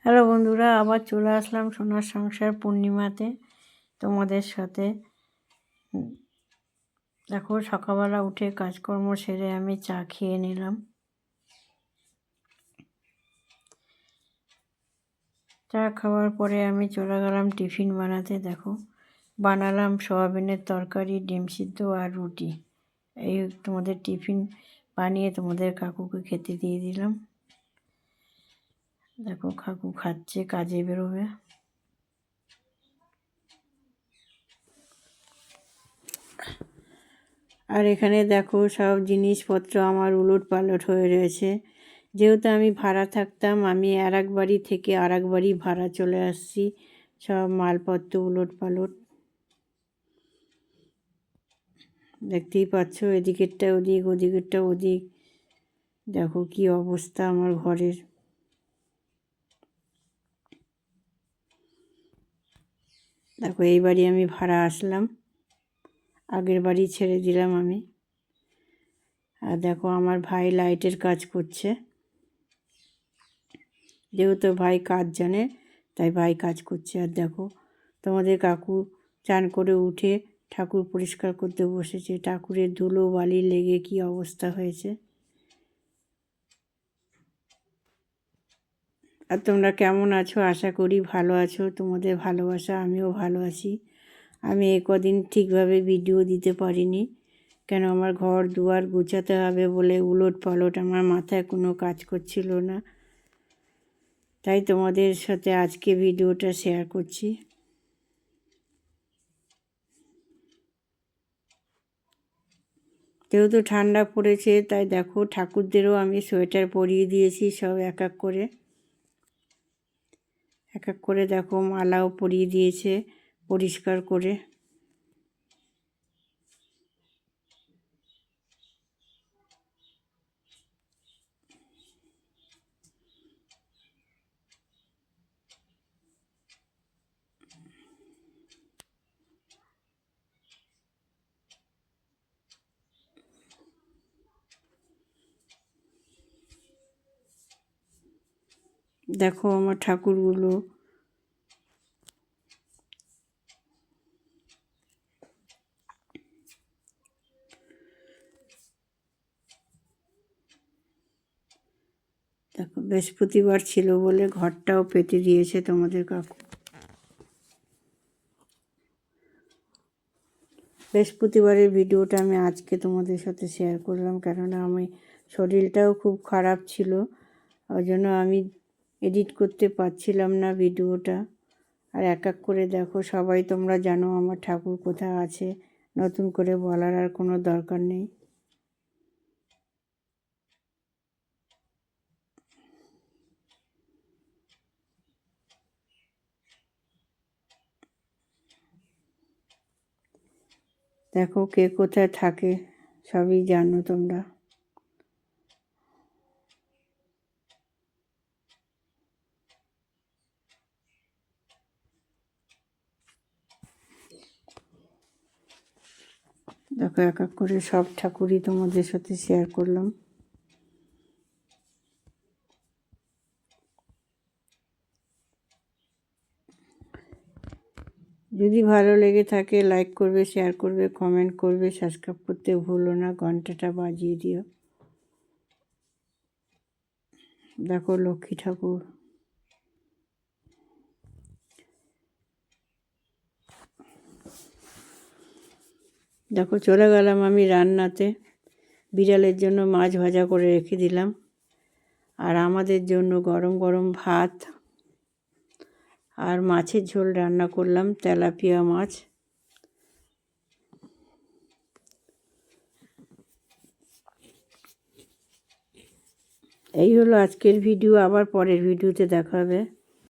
Hello বন্ধুরা, আবার চলে আসলাম সোনার সংসার পূর্ণিমাতে তোমাদের সাথে। দেখো, সকালবেলা উঠে কাজকর্ম সেরে আমি চা খেয়ে নিলাম। চা খাওয়ার পরে আমি চলে গেলাম টিফিন বানাতে। দেখো, বানালাম সয়াবিনের তরকারি, ডিম সিদ্ধ আর রুটি। এই তোমাদের টিফিন বানিয়ে তোমাদের কাকুকে খেতে দিয়ে দিলাম। দেখো, কাকু খাচ্ছে, কাজে বেরোবে। আর এখানে দেখো, সব জিনিসপত্র আমার উলট পালট হয়ে রয়েছে। যেহেতু আমি ভাড়া থাকতাম, আমি আর এক বাড়ি থেকে আর এক বাড়ি ভাড়া চলে আসছি। সব মালপত্র উলট পালট দেখতেই পাচ্ছ। এদিকেরটা ওদিক, ওদিকেরটা ওদিক। দেখো কি অবস্থা আমার ঘরের। দেখো, এই বাড়ি আমি ভাড়া আসলাম, আগের বাড়ি ছেড়ে দিলাম আমি। আর দেখো, আমার ভাই লাইটের কাজ করছে। যেহেতু ভাই কাজ জানে, তাই ভাই কাজ করছে। আর দেখো, তোমাদের কাকু চান করে উঠে ঠাকুর পরিষ্কার করতে বসেছে। ঠাকুরের ধুলো বালি লেগে কি অবস্থা হয়েছে। আর তোমরা কেমন আছো? আশা করি ভালো আছো। তোমাদের ভালোবাসা আমিও ভালো আছি। আমি কদিন ঠিকভাবে ভিডিও দিতে পারিনি, কেন আমার ঘর দুয়ার গুছাতে হবে বলে উলট পালট আমার মাথায় কোনো কাজ করছিল না। তাই তোমাদের সাথে আজকে ভিডিওটা শেয়ার করছি। যেহেতু ঠান্ডা পড়েছে, তাই দেখো ঠাকুরদেরও আমি সোয়েটার পরিয়ে দিয়েছি, সব এক এক করে। এক এক করে দেখো মালাও পরিয়ে দিয়েছে পরিষ্কার করে। দেখো আমার ঠাকুরগুলো। দেখো, বৃহস্পতিবার ছিল বলে ঘরটাও পেতে দিয়েছে তোমাদের কাকু। বৃহস্পতিবারের ভিডিওটা আমি আজকে তোমাদের সাথে শেয়ার করলাম, কেননা আমি শরীরটাও খুব খারাপ ছিল, ওই জন্য আমি এডিট করতে পারছিলাম না ভিডিওটা। আর এক এক করে দেখো, সবাই তোমরা জানো আমার ঠাকুর কোথায় আছে, নতুন করে বলার আর কোনো দরকার নেই। দেখো, কে কোথায় থাকে সবই জানো তোমরা। দেখো, এক এক করে সব ঠাকুরই তোমাদের সাথে শেয়ার করলাম। যদি ভালো লেগে থাকে লাইক করবে, শেয়ার করবে, কমেন্ট করবে, সাবস্ক্রাইব করতে ভুলো না, ঘন্টাটা বাজিয়ে দিও। দেখো লক্ষ্মী ঠাকুর। দেখো, চলে গেলাম আমি রান্নাতে। বিড়ালের জন্য মাছ ভাজা করে রেখে দিলাম, আর আমাদের জন্য গরম গরম ভাত আর মাছের ঝোল রান্না করলাম, তেলাপিয়া মাছ। এই হলো আজকের ভিডিও। আবার পরের ভিডিওতে দেখা হবে।